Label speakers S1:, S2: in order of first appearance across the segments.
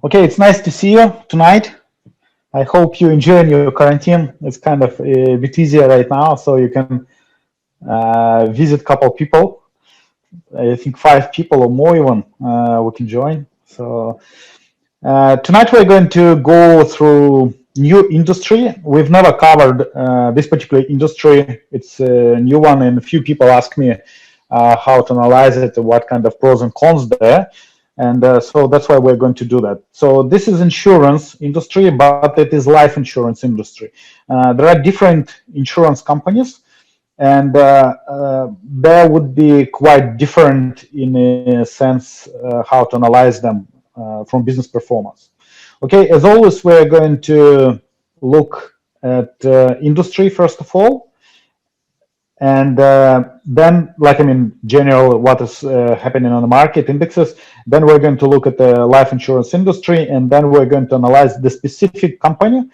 S1: Okay, it's nice to see you tonight. I hope you enjoying your quarantine. It's kind of a bit easier right now, so you can visit a couple people. I think 5 people or more even we can join. So tonight we're going to go through new industry. We've never covered this particular industry. It's a new one, and a few people ask me how to analyze it, what kind of pros and cons there. And so that's why we're going to do that. So this is insurance industry, but it is life insurance industry. There are different insurance companies, and there would be quite different in a sense how to analyze them from business performance. Okay, as always, we're going to look at industry first of all, and then, general what is happening on the market indexes. Then we're going to look at the life insurance industry, and then we're going to analyze the specific company,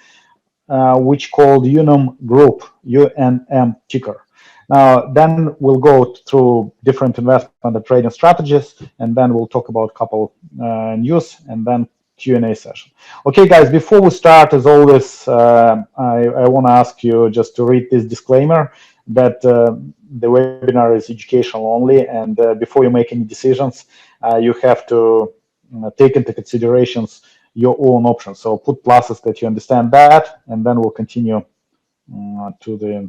S1: which called Unum Group, UNM ticker. Now, then we'll go through different investment and trading strategies, and then we'll talk about a couple news, and then Q&A session. Okay, guys, before we start, as always, I want to ask you just to read this disclaimer that the webinar is educational only, and before you make any decisions, you have to take into considerations your own options. So put pluses that you understand that, and then we'll continue to the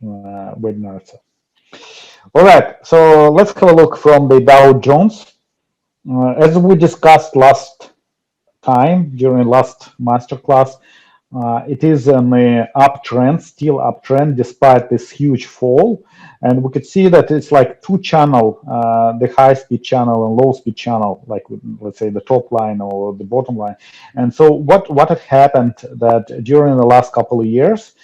S1: webinar itself. All right, so let's have a look from the Dow Jones. As we discussed last time during last masterclass, it is an uptrend, still uptrend, despite this huge fall. And we could see that it's like two channel, the high speed channel and low speed channel, like let's say the top line or the bottom line. And so what had happened that during the last couple of years,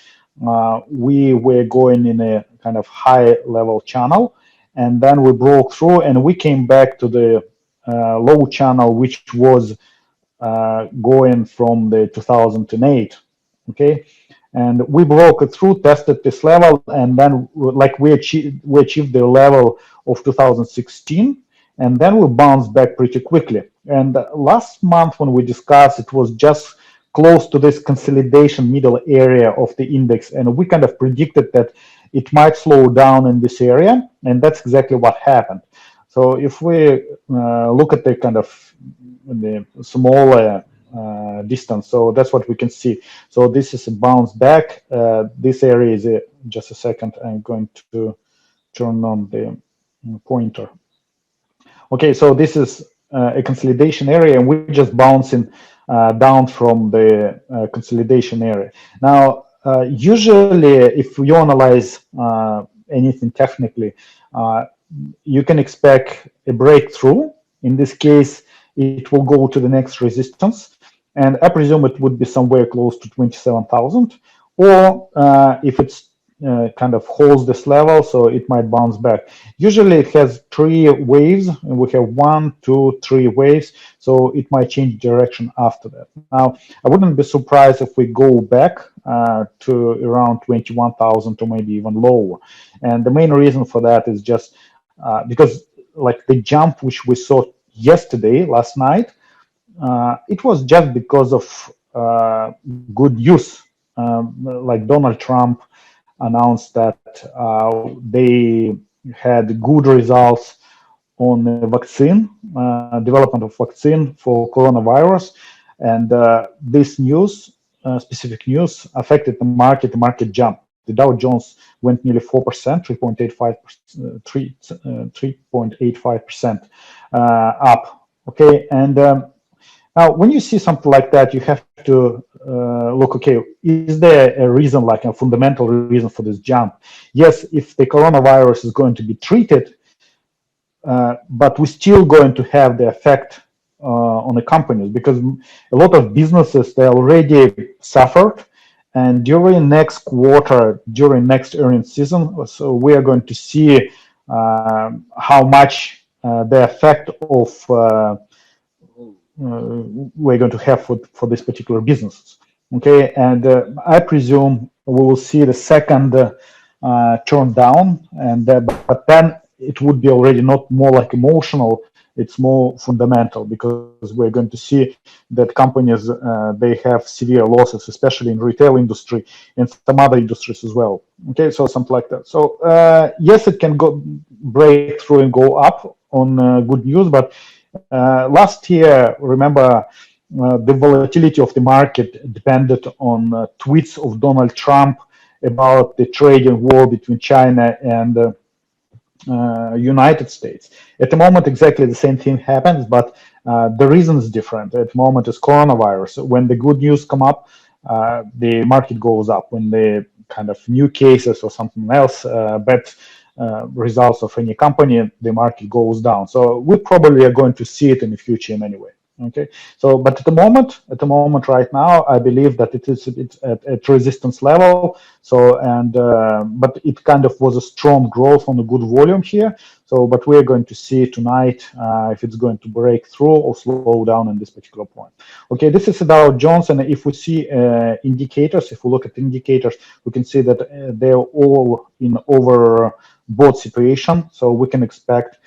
S1: we were going in a kind of high level channel, and then we broke through and we came back to the low channel, which was going from the 2008. Okay, and we broke it through, tested this level, and then we achieved the level of 2016, and then we bounced back pretty quickly. And last month when we discussed, it was just close to this consolidation middle area of the index, and we kind of predicted that it might slow down in this area, and that's exactly what happened. So if we look at the kind of the smaller distance, so that's what we can see. So this is a bounce back. This area is just a second. I'm going to turn on the pointer. Okay, so this is a consolidation area, and we're just bouncing down from the consolidation area. Now, usually, if you analyze anything technically, you can expect a breakthrough. In this case, it will go to the next resistance, and I presume it would be somewhere close to 27,000. Or if it's kind of holds this level, so it might bounce back. Usually it has 3 waves, and we have 1, 2, 3 waves, so it might change direction after that. Now, I wouldn't be surprised if we go back to around 21,000 or maybe even lower. And the main reason for that is just because like the jump which we saw yesterday, last night, it was just because of good news. Like Donald Trump announced that they had good results on the vaccine, development of vaccine for coronavirus. And this news, specific news, affected the market. The market jumped. The Dow Jones went nearly 4%, 3.85% up. Okay, and now when you see something like that, you have to look. Okay, is there a reason, like a fundamental reason for this jump? Yes, if the coronavirus is going to be treated, but we're still going to have the effect on the companies, because a lot of businesses, they already suffered. And during next quarter, during next earnings season, so we are going to see how much the effect of we're going to have for this particular businesses. Okay, and I presume we will see the second turn down, and but then it would be already not more like emotional, it's more fundamental, because we're going to see that companies, they have severe losses, especially in retail industry and some other industries as well. Okay, so something like that. So yes, it can go break through and go up on good news, but last year, remember, the volatility of the market depended on tweets of Donald Trump about the trading war between China and United States. At the moment, exactly the same thing happens, but the reason is different. At the moment, it's coronavirus. When the good news come up, the market goes up. When the kind of new cases or something else, bad results of any company, the market goes down. So we probably are going to see it in the future in any way. Okay, so but at the moment right now, I believe that it's at resistance level. So and but it kind of was a strong growth on a good volume here. So but we're going to see tonight if it's going to break through or slow down in this particular point. Okay, this is Dow Jones, and if we see indicators, if we look at indicators, we can see that they're all in overbought situation. So we can expect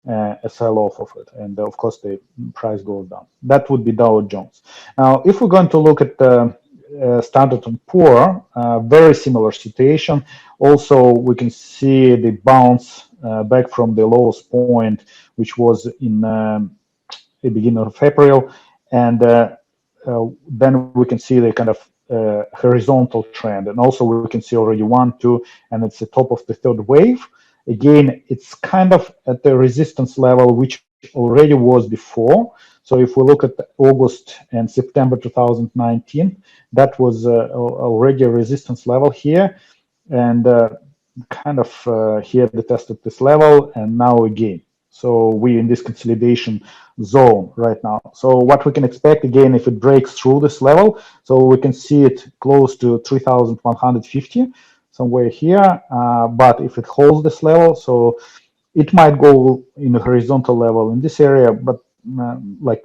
S1: a sell-off of it, and of course the price goes down. That would be Dow Jones. Now, if we're going to look at Standard & Poor, very similar situation. Also, we can see the bounce back from the lowest point, which was in the beginning of April, and then we can see the kind of horizontal trend, and also we can see already 1, 2, and it's the top of the third wave. Again, it's kind of at the resistance level, which already was before. So if we look at August and September 2019, that was already a resistance level here. And kind of here they tested this level, and now again. So we're in this consolidation zone right now. So what we can expect, again, if it breaks through this level, so we can see it close to 3,150. Somewhere here, but if it holds this level, so it might go in a horizontal level in this area, but like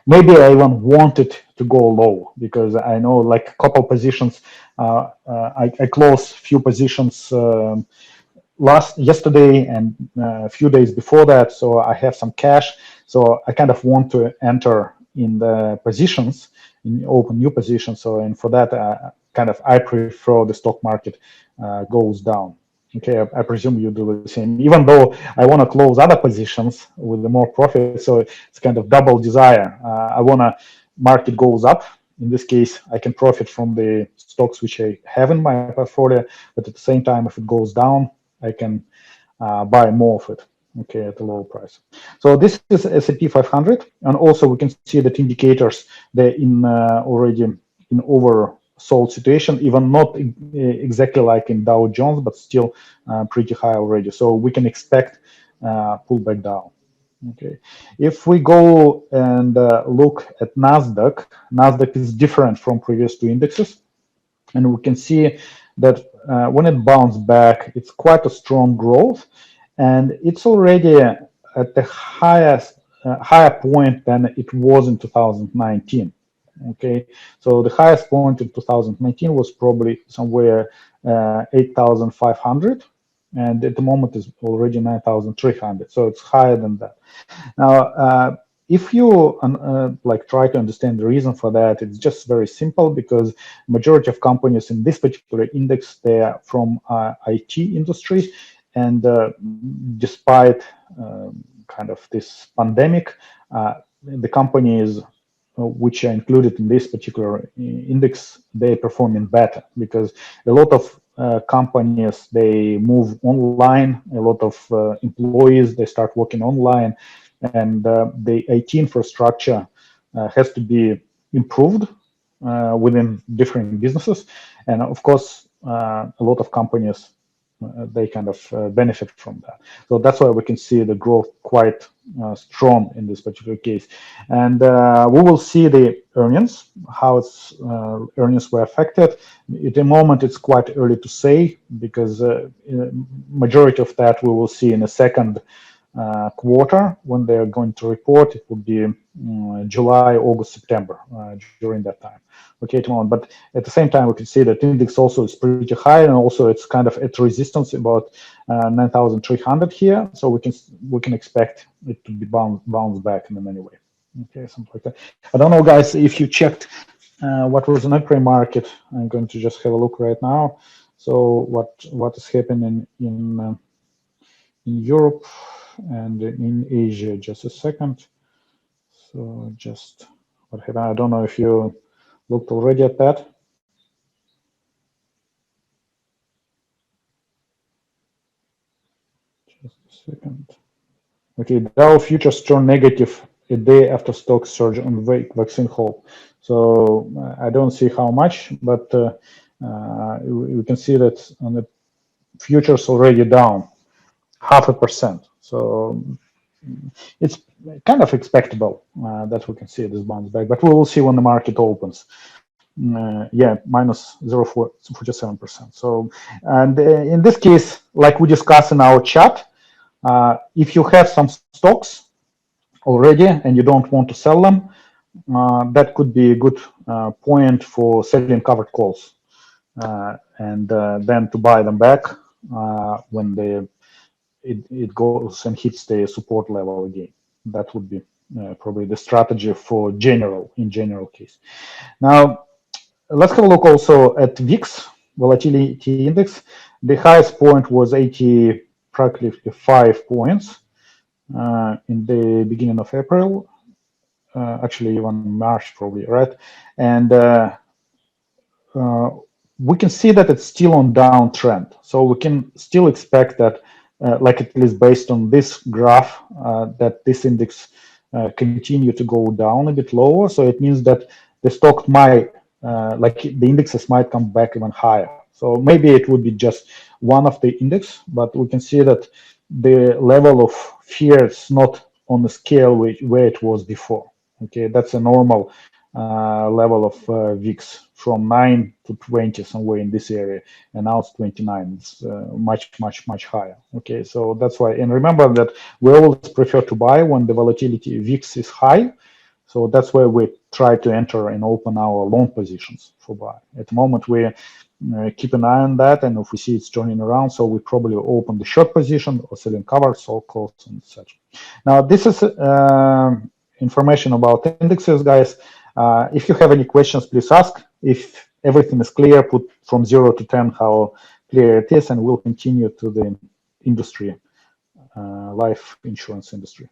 S1: maybe I even want it to go low, because I know like a couple positions, I closed few positions yesterday and a few days before that, so I have some cash, so I kind of want to enter in the positions, in open new positions. So and for that, I prefer the stock market goes down. Okay, I presume you do the same, even though I want to close other positions with the more profit. So it's kind of double desire. I want to market goes up. In this case, I can profit from the stocks which I have in my portfolio, but at the same time, if it goes down, I can buy more of it, okay, at a lower price. So this is S&P 500, and also we can see that indicators, they're in already in oversold situation, even not exactly like in Dow Jones, but still pretty high already. So we can expect pullback down. Okay, if we go and look at Nasdaq, Nasdaq is different from previous two indexes, and we can see that when it bounced back, it's quite a strong growth, and it's already at the higher point than it was in 2019. Okay, so the highest point in 2019 was probably somewhere 8,500, and at the moment is already 9,300. So it's higher than that. Now, if you like try to understand the reason for that, it's just very simple, because majority of companies in this particular index, they are from IT industry, and despite kind of this pandemic, the companies which are included in this particular index, they're performing better, because a lot of companies, they move online, a lot of employees, they start working online, and the IT infrastructure has to be improved within different businesses. And of course, a lot of companies, they kind of benefit from that. So that's why we can see the growth quite strong in this particular case. And we will see the earnings, how its earnings were affected. At the moment, it's quite early to say, because majority of that we will see in a second quarter when they're going to report. It would be July, August, September during that time. Okay, tomorrow. But at the same time, we can see that index also is pretty high, and also it's kind of at resistance about 9,300 here. So we can expect it to be bounce back in any way. Okay, something like that. I don't know, guys, if you checked what was in April market. I'm going to just have a look right now. So what is happening in Europe and in Asia? Just a second. So just what happened? I don't know if you looked already at that. Just a second. Okay, Dow futures turn negative a day after stock surge on vaccine hope. So I don't see how much, but we can see that on the futures already down 0.5%. So it's kind of expectable that we can see this bounce back, but we will see when the market opens. Yeah, minus 0.47%. So, and in this case, like we discussed in our chat, if you have some stocks already and you don't want to sell them, that could be a good point for selling covered calls, and then to buy them back when it goes and hits the support level again. That would be probably the strategy for in general case. Now, let's have a look also at VIX, volatility index. The highest point was 80, practically 5 points in the beginning of April, actually even March probably, right? And we can see that it's still on downtrend. So we can still expect that, like at least based on this graph, that this index continue to go down a bit lower. So it means that the stock might, like the indexes might come back even higher. So maybe it would be just one of the index, but we can see that the level of fear is not on the scale where it was before. Okay, that's a normal level of VIX from 9 to 20 somewhere in this area, and now it's 29. It's much higher. Okay, so that's why. And remember that we always prefer to buy when the volatility VIX is high. So that's where we try to enter and open our long positions for buy. At the moment, we keep an eye on that, and if we see it's turning around, so we probably open the short position or selling covers or calls and such. Now, this is information about indexes, guys. If you have any questions, please ask. If everything is clear, put from 0 to 10 how clear it is, and we'll continue to the industry, life insurance industry.